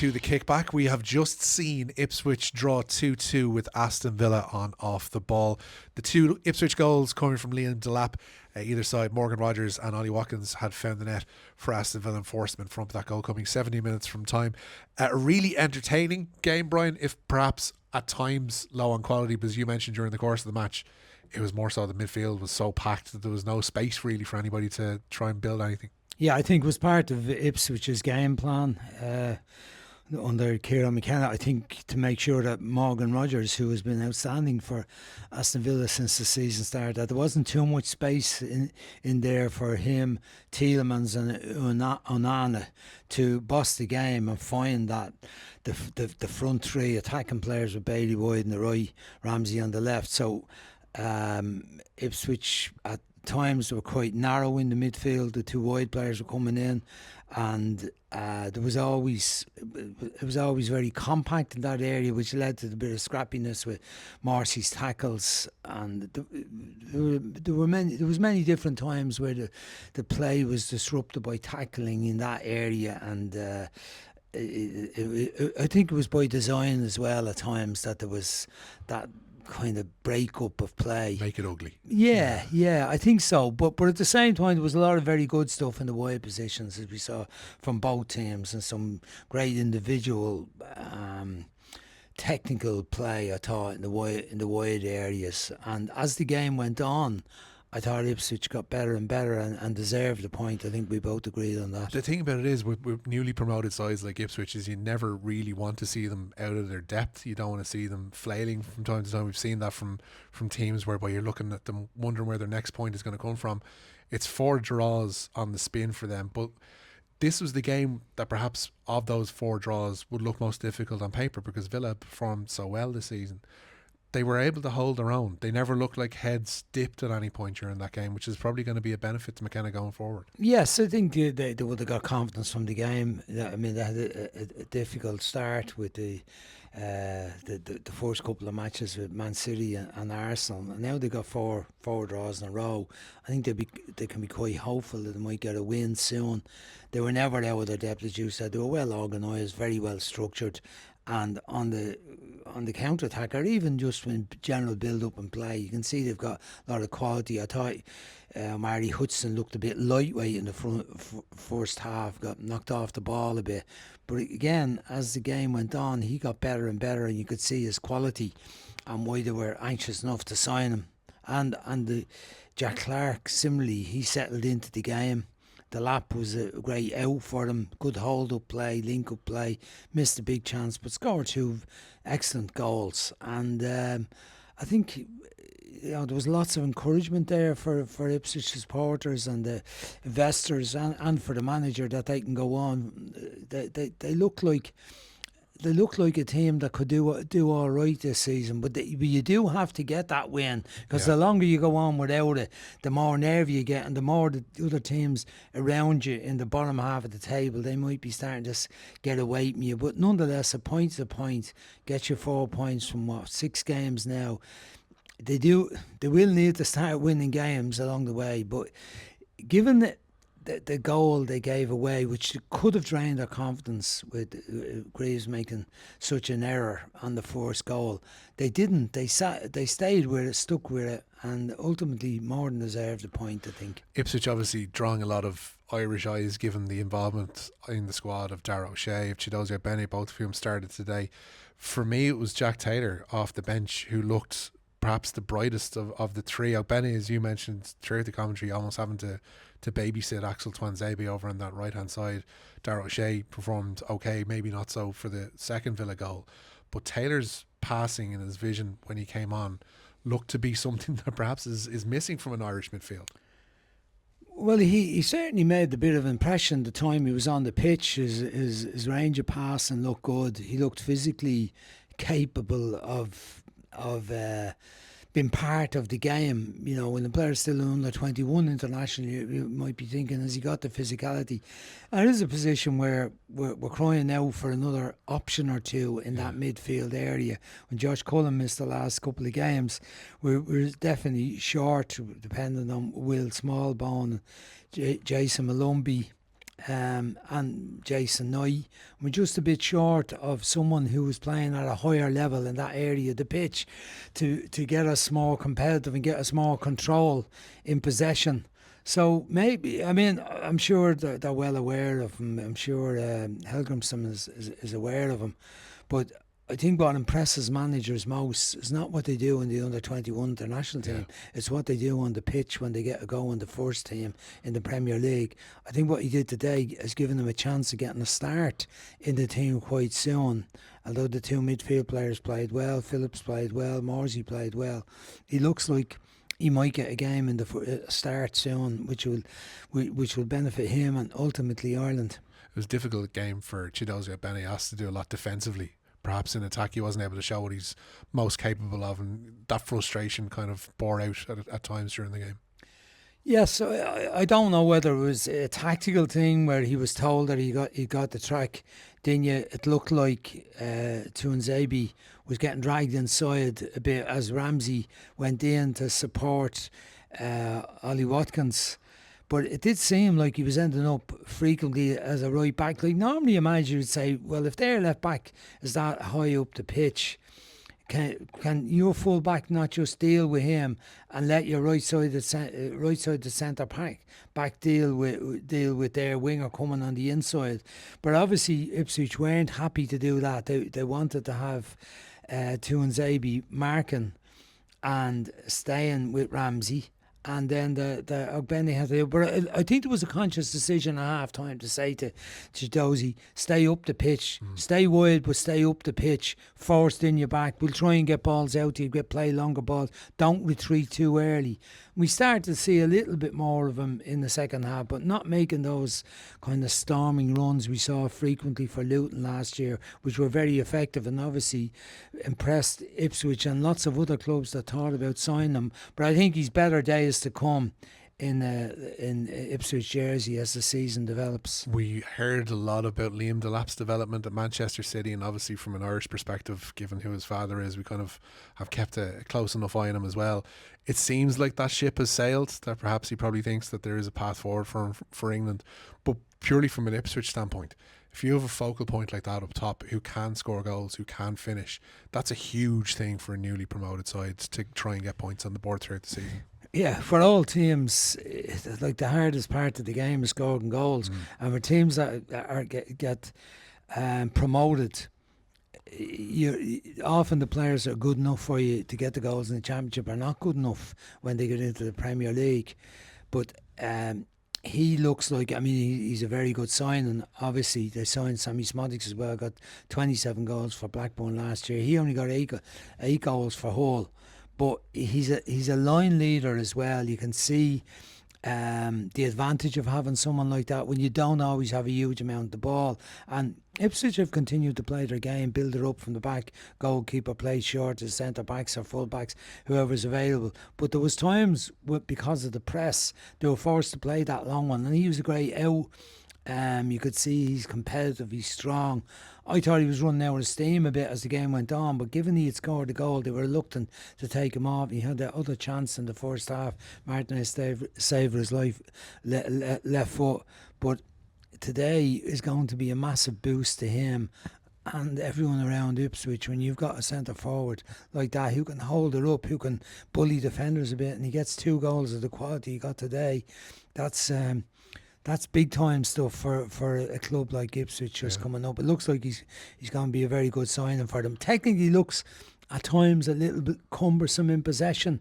to the kickback. We have just seen Ipswich draw 2-2 with Aston Villa on off the ball. The two Ipswich goals coming from Liam Delap, either side. Morgan Rogers and Ollie Watkins had found the net for Aston Villa enforcement from that goal coming 70 minutes from time. A really entertaining game, Brian, if perhaps at times low on quality, because you mentioned during the course of the match it was more so the midfield was so packed that there was no space really for anybody to try and build anything. Yeah, I think it was part of Ipswich's game plan under Kerr McKenna. I think to make sure that Morgan Rogers, who has been outstanding for Aston Villa since the season started, that there wasn't too much space in there for him, Tielemans and Onana to boss the game and find that the front three attacking players with Bailey Wide on the right, Ramsey on the left. So Ipswich at times were quite narrow in the midfield. The two wide players were coming in, and it was always very compact in that area, which led to a bit of scrappiness with Marcy's tackles. And there was many different times where the play was disrupted by tackling in that area, and I think it was by design as well at times that there was that kind of break-up of play. Make it ugly. Yeah, I think so. But at the same time, there was a lot of very good stuff in the wide positions, as we saw from both teams, and some great individual technical play, I thought, in the wide areas. And as the game went on, I thought Ipswich got better and better and deserved the point. I think we both agreed on that. The thing about it is, with newly promoted sides like Ipswich, is you never really want to see them out of their depth. You don't want to see them flailing from time to time. We've seen that from teams whereby you're looking at them wondering where their next point is going to come from. It's 4 draws on the spin for them, but this was the game that perhaps of those 4 draws would look most difficult on paper, because Villa performed so well this season. They were able to hold their own. They never looked like heads dipped at any point during that game, which is probably going to be a benefit to McKenna going forward. Yes, I think they would have got confidence from the game. I mean, they had a difficult start with the first couple of matches with Man City and Arsenal, and now they got four draws in a row. I think they can be quite hopeful that they might get a win soon. They were never out of their depth, as you said. They were well organised, very well structured, and on the counter attack, or even just when general build up and play, you can see they've got a lot of quality. I thought Marty Hudson looked a bit lightweight in the first half, got knocked off the ball a bit, but again, as the game went on, he got better and better, and you could see his quality and why they were anxious enough to sign him. And the Jack Clark, similarly, he settled into the game. The lap was a great out for them. Good hold-up play, link-up play. Missed a big chance, but scored 2 excellent goals. And I think there was lots of encouragement there for Ipswich supporters and the investors and for the manager that they can go on. They look like a team that could do all right this season, but you do have to get that win, because the longer you go on without it, the more nerve you get, and the more the other teams around you in the bottom half of the table, they might be starting to get away from you. But nonetheless, a point's a point. Get you 4 points from 6 games now. They will need to start winning games along the way, but given that the goal they gave away, which could have drained their confidence with Greaves making such an error on the first goal, they didn't. They stayed with it, stuck with it, and ultimately more than deserved the point, I think. Ipswich obviously drawing a lot of Irish eyes given the involvement in the squad of Darragh O'Shea, of Chidozie Ogbene, both of whom started today. For me, it was Jack Taylor off the bench who looked perhaps the brightest of the three. Ogbene, as you mentioned throughout the commentary, almost having to babysit Axel Tuanzebe over on that right hand side. Darragh O'Shea performed okay, maybe not so for the second Villa goal, but Taylor's passing and his vision when he came on looked to be something that perhaps is missing from an Irish midfield. Well, he certainly made a bit of impression the time he was on the pitch. His range of passing looked good. He looked physically capable of been part of the game. You know, when the player's still under 21 international, you might be thinking, has he got the physicality? And it is a position where we're crying out for another option or two in that midfield area. When Josh Cullen missed the last couple of games, we're definitely short, depending on Will Smallbone, Jason Malumbi, and Jason Knight. We're just a bit short of someone who was playing at a higher level in that area of the pitch to get us more competitive and get us more control in possession. So maybe, I mean, I'm sure they're well aware of him. I'm sure Helgrimson is aware of him. But I think what impresses managers most is not what they do in the under-21 international team. It's what they do on the pitch when they get a go in the first team in the Premier League. I think what he did today has given them a chance of getting a start in the team quite soon. Although the two midfield players played well, Phillips played well, Morsey played well, he looks like he might get a game in the start soon, which will benefit him and ultimately Ireland. It was a difficult game for Chiedozie Benny. Asked to do a lot defensively. Perhaps in attack he wasn't able to show what he's most capable of, and that frustration kind of bore out at times during the game. Yes, I don't know whether it was a tactical thing where he was told that he got the track. Then it looked like Tuanzebe was getting dragged inside a bit as Ramsey went in to support Ollie Watkins. But it did seem like he was ending up frequently as a right back. Like normally a manager would say, well, if their left back is that high up the pitch, can your full back not just deal with him and let your right side the centre back deal with their winger coming on the inside? But obviously Ipswich weren't happy to do that. They wanted to have Tuanzebe marking and staying with Ramsey. And then the Ogbene had to, but I think there was a conscious decision at half time to say to Dozy, stay up the pitch, stay wide, but stay up the pitch, forced in your back. We'll try and get balls out to you, play longer balls. Don't retreat too early. We started to see a little bit more of him in the second half, but not making those kind of storming runs we saw frequently for Luton last year, which were very effective and obviously impressed Ipswich and lots of other clubs that thought about signing him. But I think he's better days to come in Ipswich jersey as the season develops. We heard a lot about Liam Delap's development at Manchester City, and obviously from an Irish perspective, given who his father is, we kind of have kept a close enough eye on him as well. It seems like that ship has sailed, that perhaps he probably thinks that there is a path forward for England. But purely from an Ipswich standpoint, if you have a focal point like that up top who can score goals, who can finish, that's a huge thing for a newly promoted side to try and get points on the board throughout the season. Yeah, for all teams, like the hardest part of the game is scoring goals, and for teams that are get promoted, often the players that are good enough for you to get the goals in the Championship are not good enough when they get into the Premier League. But he looks like, I mean, he's a very good signing. Obviously, they signed Sammy Smodics as well, got 27 goals for Blackburn last year. He only got eight goals for Hull. But he's a line leader as well. You can see the advantage of having someone like that when you don't always have a huge amount of the ball. And Ipswich have continued to play their game, build it up from the back. Goalkeeper plays short as centre backs or full backs, whoever's available. But there was times because of the press they were forced to play that long one, and he was a great out. You could see he's competitive, he's strong. I thought he was running out of steam a bit as the game went on, but given he had scored the goal, they were reluctant to take him off. He had that other chance in the first half. Martinez saved his life, left foot. But today is going to be a massive boost to him and everyone around Ipswich when you've got a centre forward like that who can hold it up, who can bully defenders a bit, and he gets 2 goals of the quality he got today. That's big time stuff for a club like Ipswich just coming up. It looks like he's going to be a very good signing for them. Technically looks at times a little bit cumbersome in possession,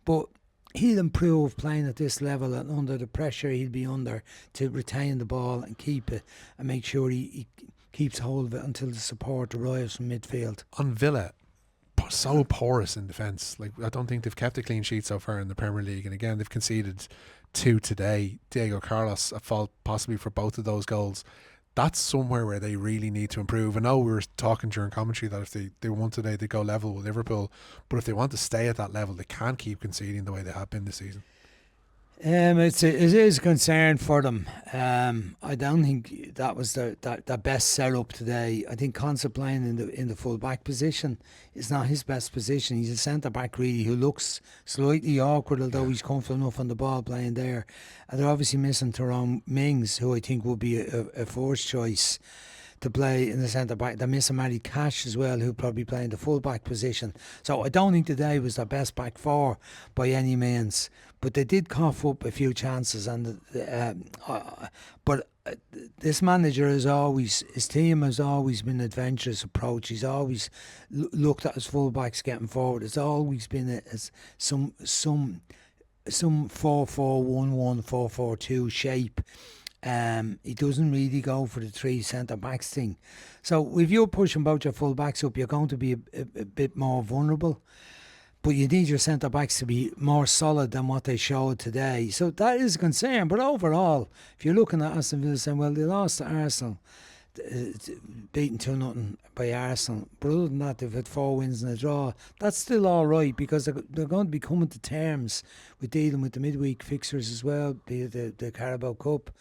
but he'll improve playing at this level and under the pressure he'll be under to retain the ball and keep it and make sure he keeps hold of it until the support arrives from midfield. On Villa, so porous in defence. Like, I don't think they've kept a clean sheet so far in the Premier League, and again they've conceded 2 today. Diego Carlos at fault possibly for both of those goals. That's somewhere where they really need to improve. I know we were talking during commentary that if they won today they go level with Liverpool, but if they want to stay at that level they can't keep conceding the way they have been this season. It is a concern for them. I don't think that was their best setup today. I think Concept playing in the full back position is not his best position. He's a centre back really who looks slightly awkward, although he's comfortable enough on the ball playing there. And they're obviously missing Tyrone Mings, who I think will be a forced choice to play in the centre back. They're missing Matty Cash as well, who'll probably play in the full back position. So I don't think today was their best back four by any means. But they did cough up a few chances, and but this manager has always, his team has always been adventurous approach. He's always looked at his full backs getting forward. It's always been some 4-4-1-1, 4-4-2 shape. He doesn't really go for the three centre backs thing. So if you're pushing both your full backs up, you're going to be a bit more vulnerable. But you need your centre backs to be more solid than what they showed today. So that is a concern. But overall, if you're looking at Aston Villa saying, well, they lost to Arsenal, beaten 2-0 by Arsenal. But other than that, they've had 4 wins and a draw. That's still all right, because they're going to be coming to terms with dealing with the midweek fixtures as well, be it the Carabao Cup,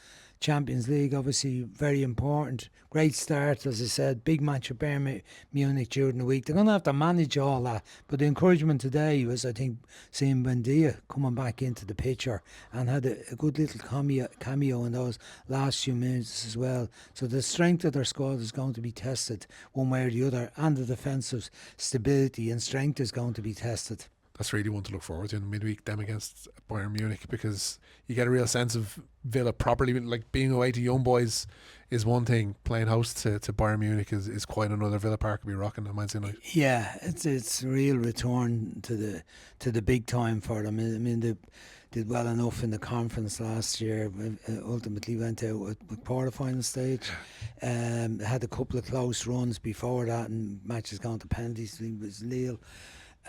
Champions League, obviously very important. Great start, as I said, big match with Bayern Munich during the week. They're going to have to manage all that. But the encouragement today was, I think, seeing Buendia coming back into the picture and had a good little cameo in those last few minutes as well. So the strength of their squad is going to be tested one way or the other, and the defensive stability and strength is going to be tested. That's really one to look forward to in midweek, them against Bayern Munich, because you get a real sense of Villa properly. Like, being away to young boys is one thing, playing host to Bayern Munich is quite another. Villa Park will be rocking on Wednesday night. Yeah, it's a real return to the big time for them. I mean, they did well enough in the conference last year. Ultimately went out with quarter-final stage. Had a couple of close runs before that, and matches gone to penalties. It was Lille.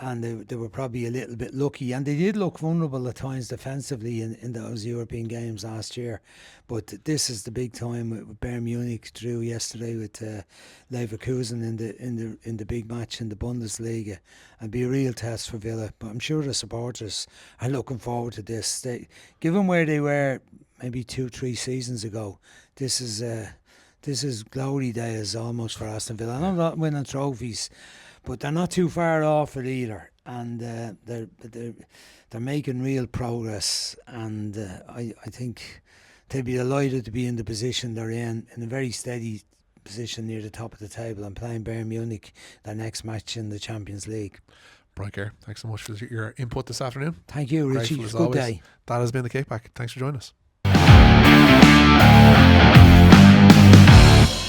And they were probably a little bit lucky, and they did look vulnerable at times defensively in those European games last year. But this is the big time with Bayern Munich. Drew yesterday with Leverkusen in the big match in the Bundesliga, and be a real test for Villa. But I'm sure the supporters are looking forward to this. Given where they were maybe 2-3 seasons ago, this is glory days almost for Aston Villa. And I'm not winning trophies, but they're not too far off it either, and they're making real progress. And I think they'd be delighted to be in the position they're in a very steady position near the top of the table, and playing Bayern Munich their next match in the Champions League. Brian Kerr, thanks so much for your input this afternoon. Thank you, Richie. Grateful as Good always. day. That has been the Kickback. Thanks for joining us.